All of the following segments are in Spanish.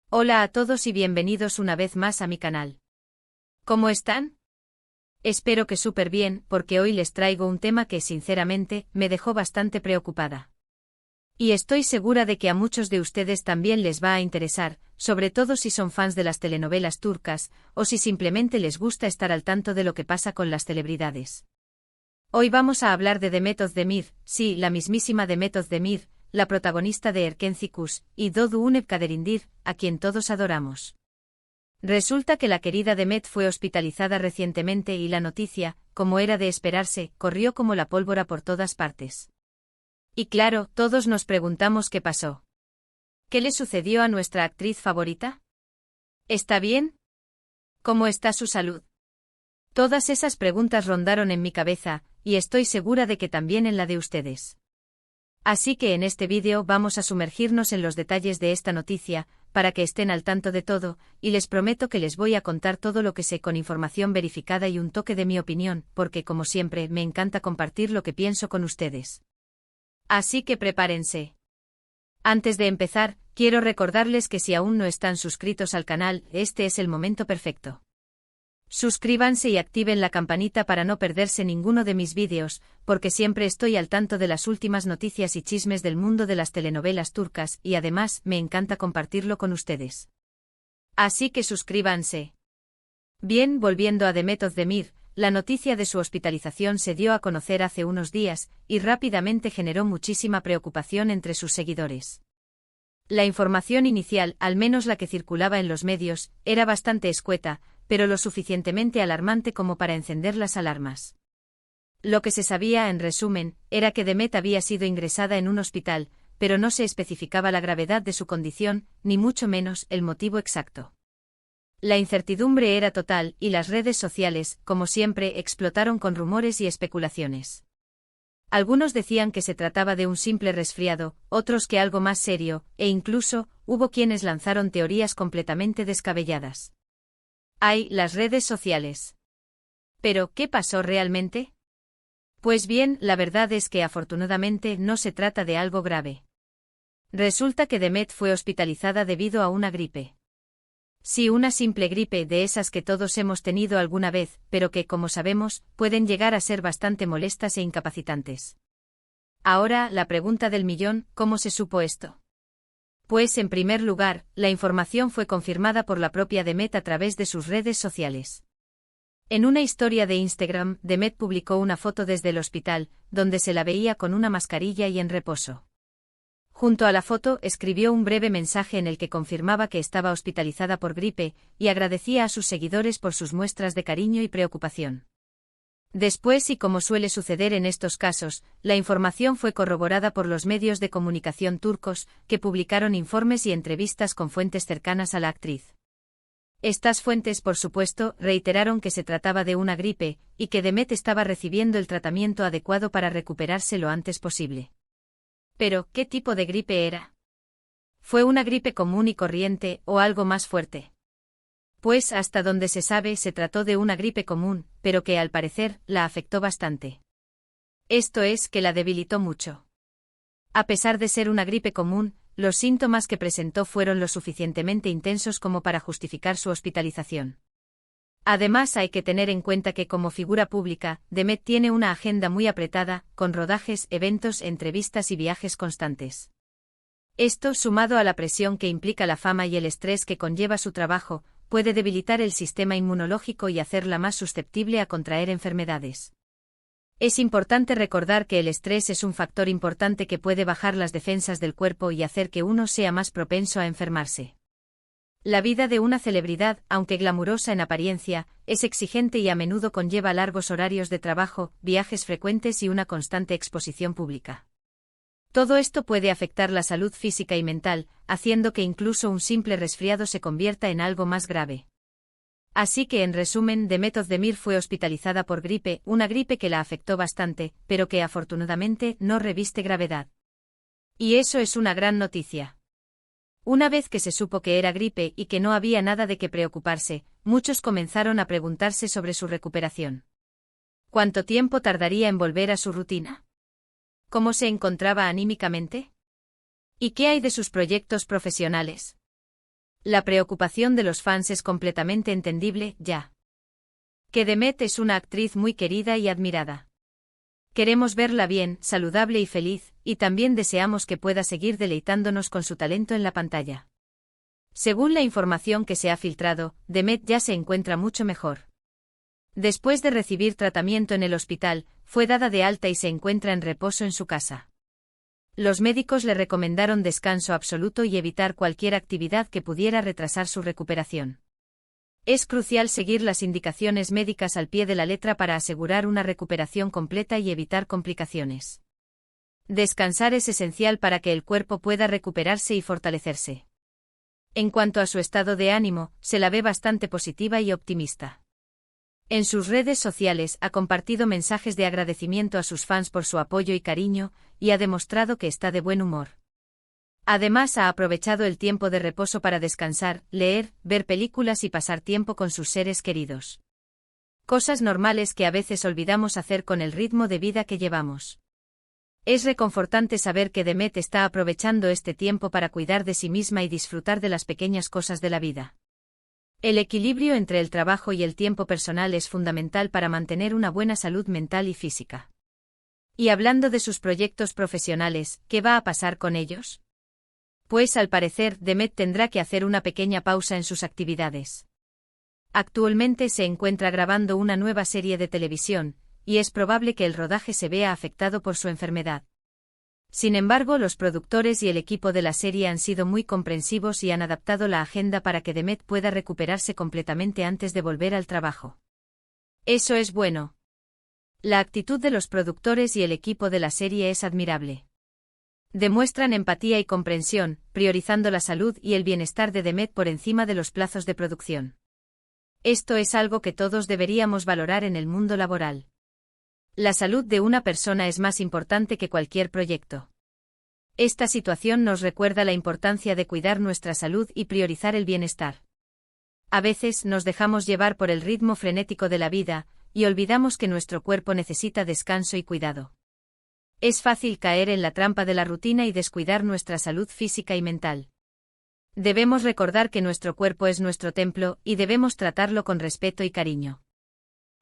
Hola a todos y bienvenidos una vez más a mi canal. ¿Cómo están? Espero que súper bien, porque hoy les traigo un tema que, sinceramente, me dejó bastante preocupada. Y estoy segura de que a muchos de ustedes también les va a interesar, sobre todo si son fans de las telenovelas turcas, o si simplemente les gusta estar al tanto de lo que pasa con las celebridades. Hoy vamos a hablar de Demet Özdemir, sí, la mismísima Demet Özdemir, la protagonista de Erkenci y Doğu Unep Kaderindir, a quien todos adoramos. Resulta que la querida Demet fue hospitalizada recientemente y la noticia, como era de esperarse, corrió como la pólvora por todas partes. Y claro, todos nos preguntamos qué pasó. ¿Qué le sucedió a nuestra actriz favorita? ¿Está bien? ¿Cómo está su salud? Todas esas preguntas rondaron en mi cabeza, y estoy segura de que también en la de ustedes. Así que en este vídeo vamos a sumergirnos en los detalles de esta noticia, para que estén al tanto de todo, y les prometo que les voy a contar todo lo que sé con información verificada y un toque de mi opinión, porque como siempre me encanta compartir lo que pienso con ustedes. Así que prepárense. Antes de empezar, quiero recordarles que si aún no están suscritos al canal, este es el momento perfecto. Suscríbanse y activen la campanita para no perderse ninguno de mis vídeos, porque siempre estoy al tanto de las últimas noticias y chismes del mundo de las telenovelas turcas y además me encanta compartirlo con ustedes. Así que suscríbanse. Bien, volviendo a Demet Özdemir, la noticia de su hospitalización se dio a conocer hace unos días y rápidamente generó muchísima preocupación entre sus seguidores. La información inicial, al menos la que circulaba en los medios, era bastante escueta, pero lo suficientemente alarmante como para encender las alarmas. Lo que se sabía, en resumen, era que Demet había sido ingresada en un hospital, pero no se especificaba la gravedad de su condición, ni mucho menos el motivo exacto. La incertidumbre era total y las redes sociales, como siempre, explotaron con rumores y especulaciones. Algunos decían que se trataba de un simple resfriado, otros que algo más serio, e incluso, hubo quienes lanzaron teorías completamente descabelladas. ¡Ay, las redes sociales! ¿Pero qué pasó realmente? Pues bien, la verdad es que afortunadamente no se trata de algo grave. Resulta que Demet fue hospitalizada debido a una gripe. Sí, una simple gripe de esas que todos hemos tenido alguna vez, pero que, como sabemos, pueden llegar a ser bastante molestas e incapacitantes. Ahora, la pregunta del millón, ¿cómo se supo esto? Pues, en primer lugar, la información fue confirmada por la propia Demet a través de sus redes sociales. En una historia de Instagram, Demet publicó una foto desde el hospital, donde se la veía con una mascarilla y en reposo. Junto a la foto, escribió un breve mensaje en el que confirmaba que estaba hospitalizada por gripe, y agradecía a sus seguidores por sus muestras de cariño y preocupación. Después, y como suele suceder en estos casos, la información fue corroborada por los medios de comunicación turcos, que publicaron informes y entrevistas con fuentes cercanas a la actriz. Estas fuentes, por supuesto, reiteraron que se trataba de una gripe, y que Demet estaba recibiendo el tratamiento adecuado para recuperarse lo antes posible. Pero, ¿qué tipo de gripe era? ¿Fue una gripe común y corriente, o algo más fuerte? Pues, hasta donde se sabe, se trató de una gripe común, pero que al parecer, la afectó bastante. Esto es, que la debilitó mucho. A pesar de ser una gripe común, los síntomas que presentó fueron lo suficientemente intensos como para justificar su hospitalización. Además, hay que tener en cuenta que como figura pública, Demet tiene una agenda muy apretada, con rodajes, eventos, entrevistas y viajes constantes. Esto, sumado a la presión que implica la fama y el estrés que conlleva su trabajo, puede debilitar el sistema inmunológico y hacerla más susceptible a contraer enfermedades. Es importante recordar que el estrés es un factor importante que puede bajar las defensas del cuerpo y hacer que uno sea más propenso a enfermarse. La vida de una celebridad, aunque glamurosa en apariencia, es exigente y a menudo conlleva largos horarios de trabajo, viajes frecuentes y una constante exposición pública. Todo esto puede afectar la salud física y mental, haciendo que incluso un simple resfriado se convierta en algo más grave. Así que, en resumen, Demet Özdemir fue hospitalizada por gripe, una gripe que la afectó bastante, pero que afortunadamente no reviste gravedad. Y eso es una gran noticia. Una vez que se supo que era gripe y que no había nada de qué preocuparse, muchos comenzaron a preguntarse sobre su recuperación. ¿Cuánto tiempo tardaría en volver a su rutina? ¿Cómo se encontraba anímicamente? ¿Y qué hay de sus proyectos profesionales? La preocupación de los fans es completamente entendible, ya que Demet es una actriz muy querida y admirada. Queremos verla bien, saludable y feliz, y también deseamos que pueda seguir deleitándonos con su talento en la pantalla. Según la información que se ha filtrado, Demet ya se encuentra mucho mejor. Después de recibir tratamiento en el hospital, fue dada de alta y se encuentra en reposo en su casa. Los médicos le recomendaron descanso absoluto y evitar cualquier actividad que pudiera retrasar su recuperación. Es crucial seguir las indicaciones médicas al pie de la letra para asegurar una recuperación completa y evitar complicaciones. Descansar es esencial para que el cuerpo pueda recuperarse y fortalecerse. En cuanto a su estado de ánimo, se la ve bastante positiva y optimista. En sus redes sociales ha compartido mensajes de agradecimiento a sus fans por su apoyo y cariño, y ha demostrado que está de buen humor. Además, ha aprovechado el tiempo de reposo para descansar, leer, ver películas y pasar tiempo con sus seres queridos. Cosas normales que a veces olvidamos hacer con el ritmo de vida que llevamos. Es reconfortante saber que Demet está aprovechando este tiempo para cuidar de sí misma y disfrutar de las pequeñas cosas de la vida. El equilibrio entre el trabajo y el tiempo personal es fundamental para mantener una buena salud mental y física. Y hablando de sus proyectos profesionales, ¿qué va a pasar con ellos? Pues al parecer, Demet tendrá que hacer una pequeña pausa en sus actividades. Actualmente se encuentra grabando una nueva serie de televisión, y es probable que el rodaje se vea afectado por su enfermedad. Sin embargo, los productores y el equipo de la serie han sido muy comprensivos y han adaptado la agenda para que Demet pueda recuperarse completamente antes de volver al trabajo. Eso es bueno. La actitud de los productores y el equipo de la serie es admirable. Demuestran empatía y comprensión, priorizando la salud y el bienestar de Demet por encima de los plazos de producción. Esto es algo que todos deberíamos valorar en el mundo laboral. La salud de una persona es más importante que cualquier proyecto. Esta situación nos recuerda la importancia de cuidar nuestra salud y priorizar el bienestar. A veces nos dejamos llevar por el ritmo frenético de la vida, y olvidamos que nuestro cuerpo necesita descanso y cuidado. Es fácil caer en la trampa de la rutina y descuidar nuestra salud física y mental. Debemos recordar que nuestro cuerpo es nuestro templo y debemos tratarlo con respeto y cariño.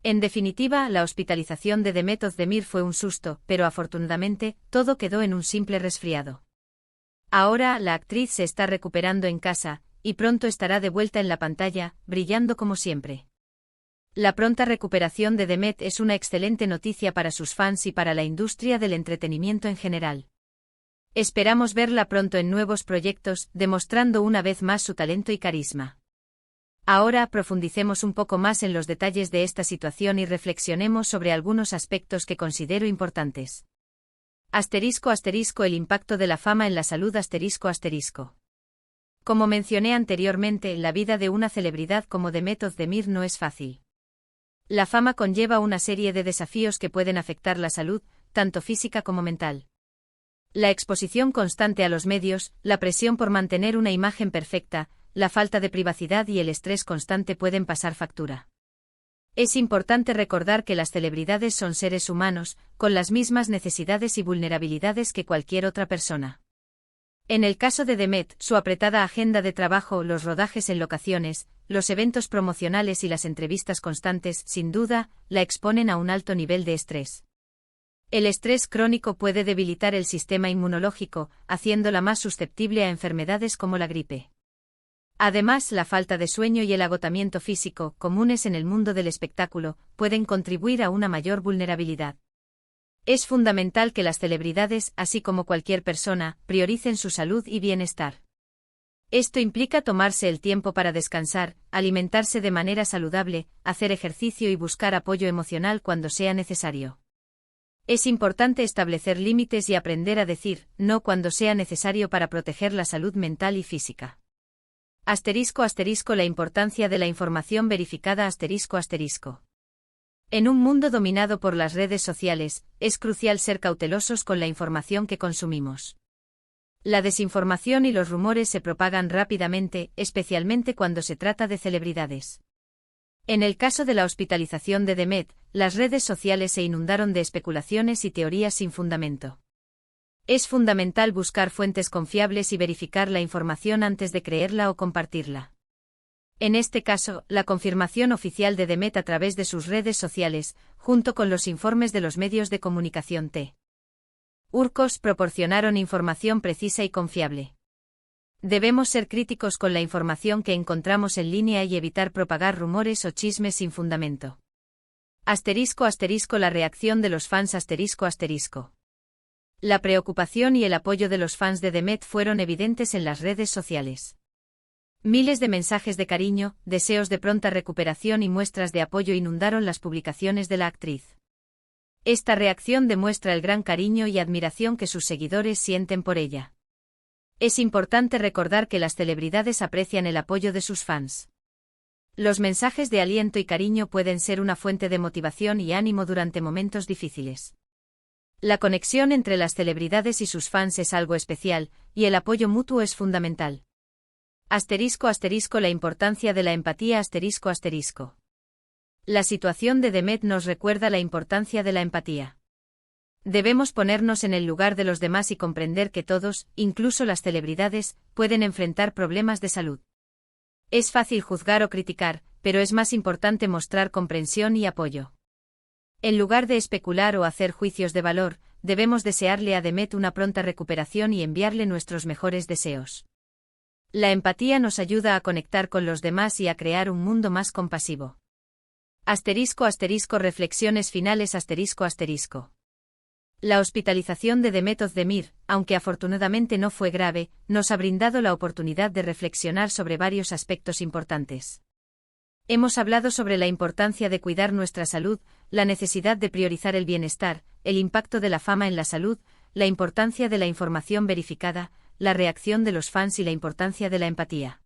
En definitiva, la hospitalización de Demet Özdemir fue un susto, pero afortunadamente, todo quedó en un simple resfriado. Ahora, la actriz se está recuperando en casa, y pronto estará de vuelta en la pantalla, brillando como siempre. La pronta recuperación de Demet es una excelente noticia para sus fans y para la industria del entretenimiento en general. Esperamos verla pronto en nuevos proyectos, demostrando una vez más su talento y carisma. Ahora profundicemos un poco más en los detalles de esta situación y reflexionemos sobre algunos aspectos que considero importantes. *** El impacto de la fama en la salud ***. Como mencioné anteriormente, la vida de una celebridad como Demet Özdemir no es fácil. La fama conlleva una serie de desafíos que pueden afectar la salud, tanto física como mental. La exposición constante a los medios, la presión por mantener una imagen perfecta, la falta de privacidad y el estrés constante pueden pasar factura. Es importante recordar que las celebridades son seres humanos, con las mismas necesidades y vulnerabilidades que cualquier otra persona. En el caso de Demet, su apretada agenda de trabajo, los rodajes en locaciones, los eventos promocionales y las entrevistas constantes, sin duda, la exponen a un alto nivel de estrés. El estrés crónico puede debilitar el sistema inmunológico, haciéndola más susceptible a enfermedades como la gripe. Además, la falta de sueño y el agotamiento físico, comunes en el mundo del espectáculo, pueden contribuir a una mayor vulnerabilidad. Es fundamental que las celebridades, así como cualquier persona, prioricen su salud y bienestar. Esto implica tomarse el tiempo para descansar, alimentarse de manera saludable, hacer ejercicio y buscar apoyo emocional cuando sea necesario. Es importante establecer límites y aprender a decir no cuando sea necesario para proteger la salud mental y física. *** La importancia de la información verificada ***. En un mundo dominado por las redes sociales, es crucial ser cautelosos con la información que consumimos. La desinformación y los rumores se propagan rápidamente, especialmente cuando se trata de celebridades. En el caso de la hospitalización de Demet, las redes sociales se inundaron de especulaciones y teorías sin fundamento. Es fundamental buscar fuentes confiables y verificar la información antes de creerla o compartirla. En este caso, la confirmación oficial de Demet a través de sus redes sociales, junto con los informes de los medios de comunicación turcos, proporcionaron información precisa y confiable. Debemos ser críticos con la información que encontramos en línea y evitar propagar rumores o chismes sin fundamento. *** La reacción de los fans ***. La preocupación y el apoyo de los fans de Demet fueron evidentes en las redes sociales. Miles de mensajes de cariño, deseos de pronta recuperación y muestras de apoyo inundaron las publicaciones de la actriz. Esta reacción demuestra el gran cariño y admiración que sus seguidores sienten por ella. Es importante recordar que las celebridades aprecian el apoyo de sus fans. Los mensajes de aliento y cariño pueden ser una fuente de motivación y ánimo durante momentos difíciles. La conexión entre las celebridades y sus fans es algo especial, y el apoyo mutuo es fundamental. ***La importancia de la empatía ***. La situación de Demet nos recuerda la importancia de la empatía. Debemos ponernos en el lugar de los demás y comprender que todos, incluso las celebridades, pueden enfrentar problemas de salud. Es fácil juzgar o criticar, pero es más importante mostrar comprensión y apoyo. En lugar de especular o hacer juicios de valor, debemos desearle a Demet una pronta recuperación y enviarle nuestros mejores deseos. La empatía nos ayuda a conectar con los demás y a crear un mundo más compasivo. Reflexiones finales ***. La hospitalización de Demet Özdemir, aunque afortunadamente no fue grave, nos ha brindado la oportunidad de reflexionar sobre varios aspectos importantes. Hemos hablado sobre la importancia de cuidar nuestra salud, la necesidad de priorizar el bienestar, el impacto de la fama en la salud, la importancia de la información verificada, la reacción de los fans y la importancia de la empatía.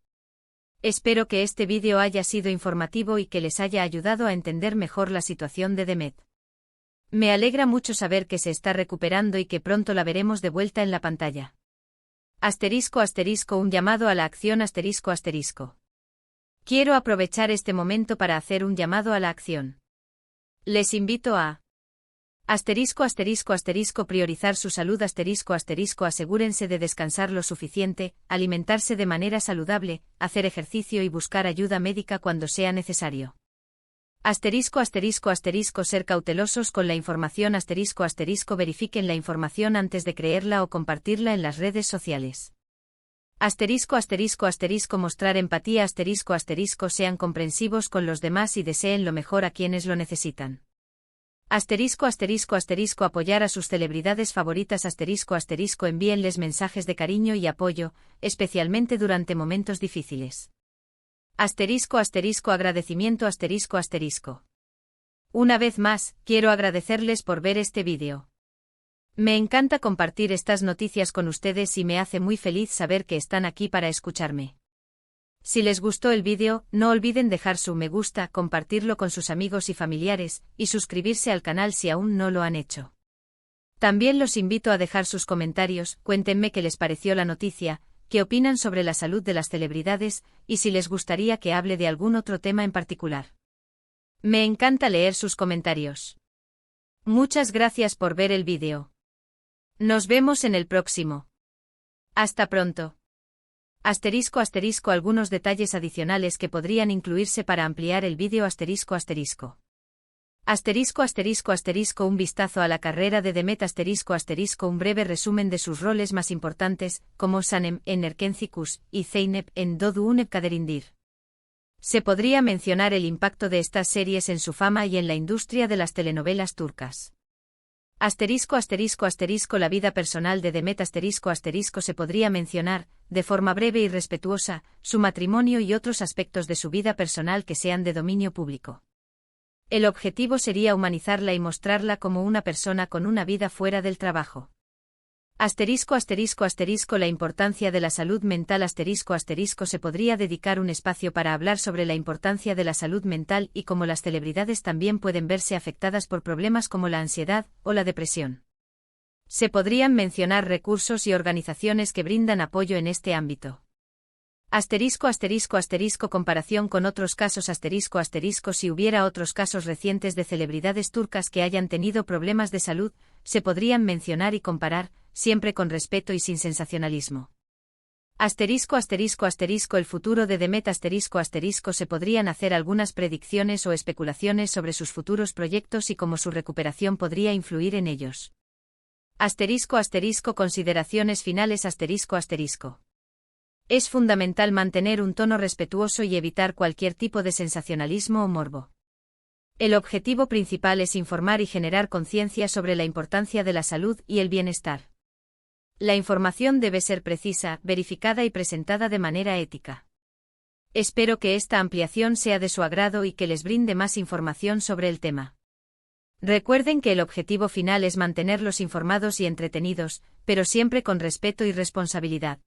Espero que este vídeo haya sido informativo y que les haya ayudado a entender mejor la situación de Demet. Me alegra mucho saber que se está recuperando y que pronto la veremos de vuelta en la pantalla. Un llamado a la acción ***. Quiero aprovechar este momento para hacer un llamado a la acción. Les invito a priorizar su salud asegúrense de descansar lo suficiente, alimentarse de manera saludable, hacer ejercicio y buscar ayuda médica cuando sea necesario. Ser cautelosos con la información verifiquen la información antes de creerla o compartirla en las redes sociales. Mostrar empatía sean comprensivos con los demás y deseen lo mejor a quienes lo necesitan. Apoyar a sus celebridades favoritas envíenles mensajes de cariño y apoyo, especialmente durante momentos difíciles. Agradecimiento Una vez más, quiero agradecerles por ver este vídeo. Me encanta compartir estas noticias con ustedes y me hace muy feliz saber que están aquí para escucharme. Si les gustó el vídeo, no olviden dejar su me gusta, compartirlo con sus amigos y familiares, y suscribirse al canal si aún no lo han hecho. También los invito a dejar sus comentarios, cuéntenme qué les pareció la noticia, qué opinan sobre la salud de las celebridades, y si les gustaría que hable de algún otro tema en particular. Me encanta leer sus comentarios. Muchas gracias por ver el vídeo. Nos vemos en el próximo. Hasta pronto. Algunos detalles adicionales que podrían incluirse para ampliar el vídeo Un vistazo a la carrera de Demet Un breve resumen de sus roles más importantes, como Sanem en Erkenci Kuş y Zeynep en Doğduğum Kaderindir. Se podría mencionar el impacto de estas series en su fama y en la industria de las telenovelas turcas. La vida personal de Demet se podría mencionar, de forma breve y respetuosa, su matrimonio y otros aspectos de su vida personal que sean de dominio público. El objetivo sería humanizarla y mostrarla como una persona con una vida fuera del trabajo. La importancia de la salud mental se podría dedicar un espacio para hablar sobre la importancia de la salud mental y cómo las celebridades también pueden verse afectadas por problemas como la ansiedad o la depresión. Se podrían mencionar recursos y organizaciones que brindan apoyo en este ámbito. Comparación con otros casos si hubiera otros casos recientes de celebridades turcas que hayan tenido problemas de salud, se podrían mencionar y comparar, siempre con respeto y sin sensacionalismo. El futuro de Demet se podrían hacer algunas predicciones o especulaciones sobre sus futuros proyectos y cómo su recuperación podría influir en ellos. Consideraciones finales. Es fundamental mantener un tono respetuoso y evitar cualquier tipo de sensacionalismo o morbo. El objetivo principal es informar y generar conciencia sobre la importancia de la salud y el bienestar. La información debe ser precisa, verificada y presentada de manera ética. Espero que esta ampliación sea de su agrado y que les brinde más información sobre el tema. Recuerden que el objetivo final es mantenerlos informados y entretenidos, pero siempre con respeto y responsabilidad.